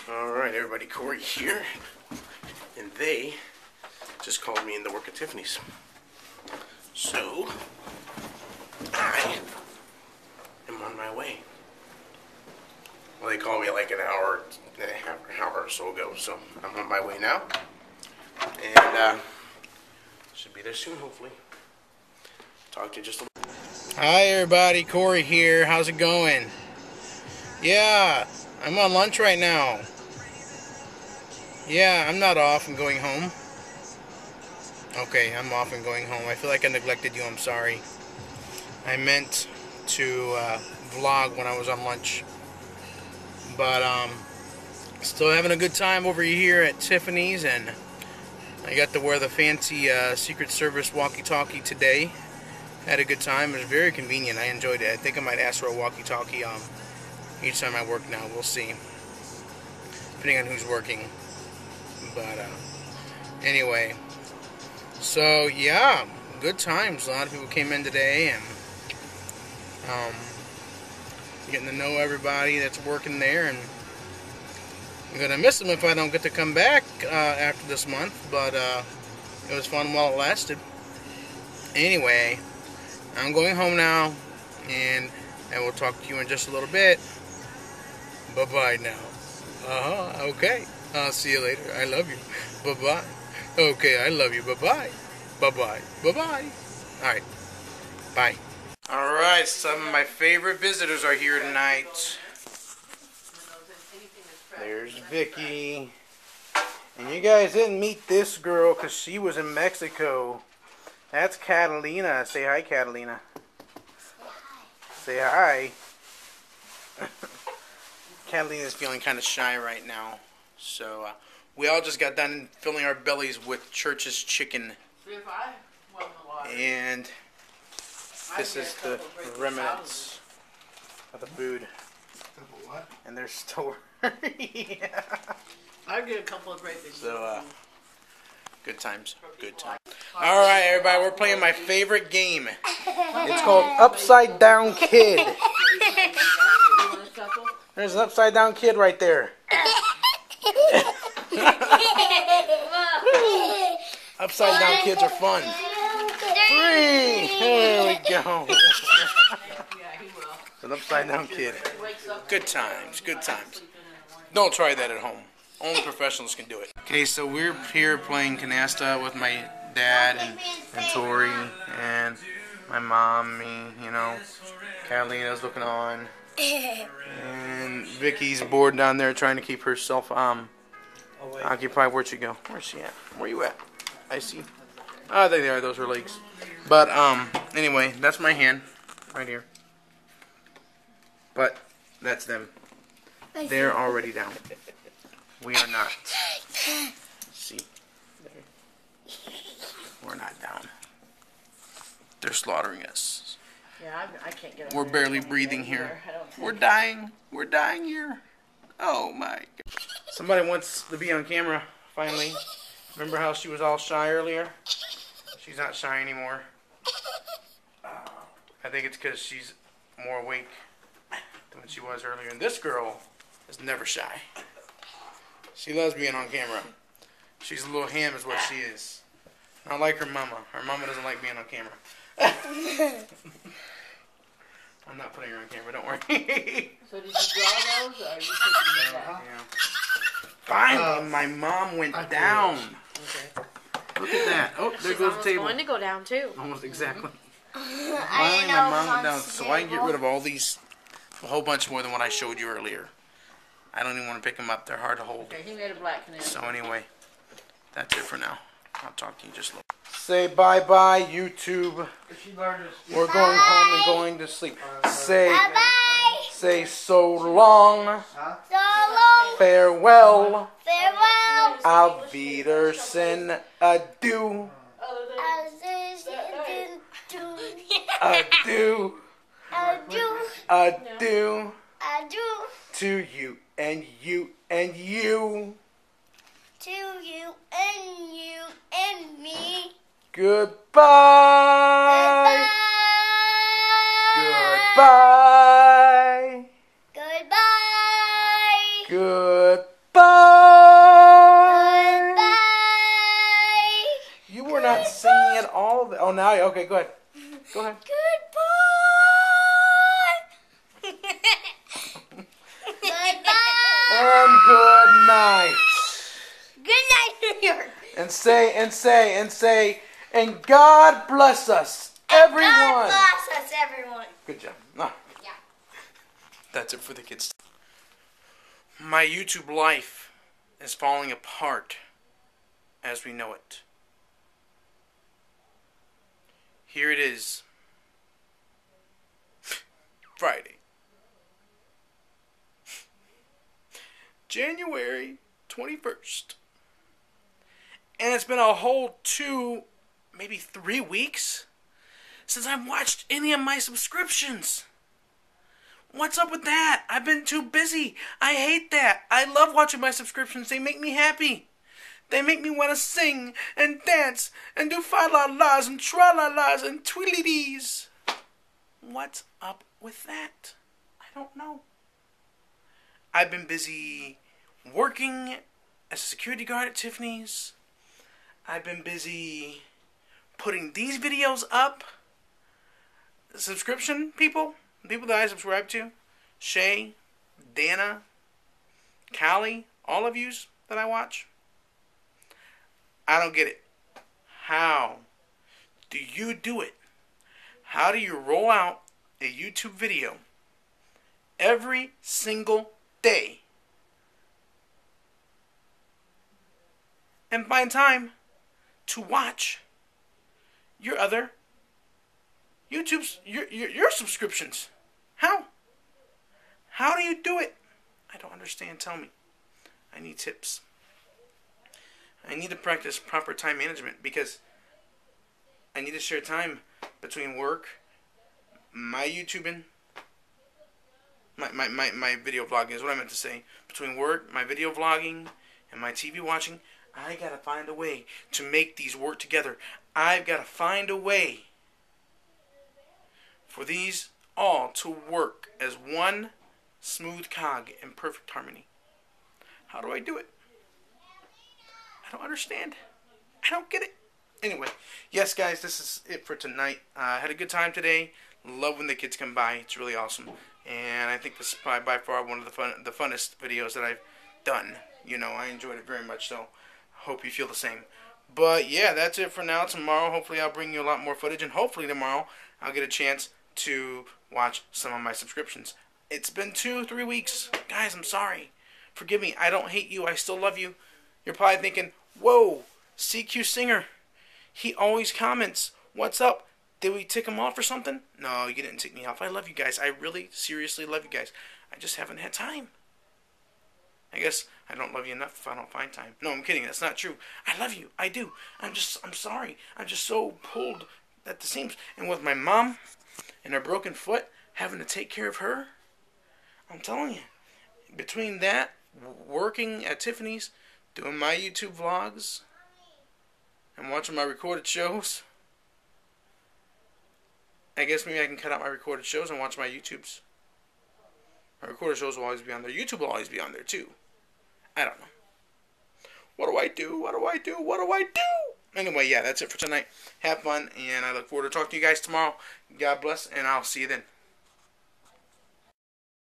Alright everybody, Cory here, and they just called me in to work at Tiffany's. So, I am on my way. Well, they called me like an hour and a half, an hour or so ago, so I'm on my way now. And, should be there soon, hopefully. Talk to you just a little. Hi everybody, Cory here. How's it going? Yeah, I'm on lunch right now. Yeah, I'm not off. I'm going home. Okay, I'm off and going home. I feel like I neglected you. I'm sorry. I meant to vlog when I was on lunch. But, still having a good time over here at Tiffany's, and I got to wear the fancy Secret Service walkie-talkie today. Had a good time. It was very convenient. I enjoyed it. I think I might ask for a walkie-talkie each time I work now. We'll see. Depending on who's working. But, anyway. So, yeah. Good times. A lot of people came in today, and getting to know everybody that's working there, and I'm going to miss them if I don't get to come back after this month, but it was fun while it lasted. Anyway, I'm going home now, and I will talk to you in just a little bit. Bye-bye now. Okay. I'll see you later. I love you. Bye-bye. Okay, I love you. Bye-bye. Bye-bye. Bye-bye. Alright. Bye. Alright, some of my favorite visitors are here tonight. There's Vicky. And you guys didn't meet this girl because she was in Mexico. That's Catalina. Say hi, Catalina. Say hi. Catalina's feeling kind of shy right now. So, we all just got done filling our bellies with Church's chicken. And this is the remnants of the food. And they're still... yeah. I get a couple of great things. So, good times. Good times. Alright, everybody, we're playing my favorite game. It's called Upside Down Kid. There's an upside down kid right there. Upside down kids are fun. 3. There we go. An upside down kid. Good times. Good times. Don't try that at home. Only professionals can do it. Okay, so we're here playing canasta with my dad and Tori and my mom, me, you know. Catalina's looking on. And Vicky's bored down there trying to keep herself occupied. Where'd she go? Where's she at? Where you at? I see. Oh, there they are. Those are legs. But anyway, that's my hand right here. But that's them. They're already down. We are not. See, we're not down. They're slaughtering us. Yeah, I can't get. We're barely breathing here. We're dying. We're dying here. Oh my God. Somebody wants to be on camera, finally. Remember how she was all shy earlier? She's not shy anymore. I think it's because she's more awake than when she was earlier. And this girl is never shy. She loves being on camera. She's a little ham is what she is. Not like her mama. Her mama doesn't like being on camera. I'm not putting her on camera, don't worry. So did you draw those, or are you taking them down? Yeah. Finally, my mom went down. Okay. Look at that. Oh, there goes the table. Going to go down too. Almost exactly. Finally, my mom went down, so I can get rid of all these, a whole bunch more than what I showed you earlier. I don't even want to pick them up. They're hard to hold. Okay, he made a black canal. So anyway, that's it for now. I'll talk to you just a little. Say bye-bye, YouTube. We're going home and going to sleep. Say Bye-bye. Say so long. So long. Farewell. Farewell. Auf Wiedersehen. Adieu. Adieu. Adieu. Adieu. Adieu. To you and you and you. To you and you and me. Goodbye. Goodbye. Goodbye. Goodbye. Bye. Goodbye. You were not singing at all. Oh, now. Okay, go ahead. Go ahead. Goodbye. Goodbye. And good night. Good night, New York. And say, and God bless us, everyone. God bless us, everyone. Good job. No. Yeah. That's it for the kids. My YouTube life is falling apart as we know it. Here it is. Friday. January 21st. And it's been a whole 2, maybe 3 weeks since I've watched any of my subscriptions. What's up with that? I've been too busy. I hate that. I love watching my subscriptions. They make me happy. They make me want to sing and dance and do fa-la-las and tra-la-las and tweedly-dees. What's up with that? I don't know. I've been busy working as a security guard at Tiffany's. I've been busy putting these videos up. Subscription people that I subscribe to, Shay, Dana, Callie, all of yous that I watch. I don't get it. How do you do it? How do you roll out a YouTube video every single day and find time to watch your other YouTube's your subscriptions? How do you do it? I don't understand. Tell me. I need tips. I need to practice proper time management because I need to share time between work, my YouTubing, my video vlogging is what I meant to say. Between work, my video vlogging, and my TV watching, I gotta find a way to make these work together. I've gotta find a way for these all to work as one smooth cog in perfect harmony. How do I do it? I don't understand. I don't get it. Anyway, yes, guys, this is it for tonight. I had a good time today. Love when the kids come by. It's really awesome. And I think this is probably by far one of the funnest videos that I've done. You know, I enjoyed it very much, so hope you feel the same. But, yeah, that's it for now. Tomorrow, hopefully, I'll bring you a lot more footage. And hopefully, tomorrow, I'll get a chance to watch some of my subscriptions. It's been 2-3 weeks. Guys, I'm sorry. Forgive me. I don't hate you. I still love you. You're probably thinking, whoa, CQ Singer. He always comments. What's up? Did we tick him off or something? No, you didn't tick me off. I love you guys. I really, seriously love you guys. I just haven't had time. I guess I don't love you enough if I don't find time. No, I'm kidding. That's not true. I love you. I do. I'm sorry. I'm just so pulled at the seams. And with my mom and her broken foot, having to take care of her, I'm telling you, between that, working at Tiffany's, doing my YouTube vlogs, and watching my recorded shows, I guess maybe I can cut out my recorded shows and watch my YouTubes. My recorded shows will always be on there. YouTube will always be on there too. I don't know. What do I do? What do I do? What do I do? Anyway, yeah, that's it for tonight. Have fun, and I look forward to talking to you guys tomorrow. God bless, and I'll see you then.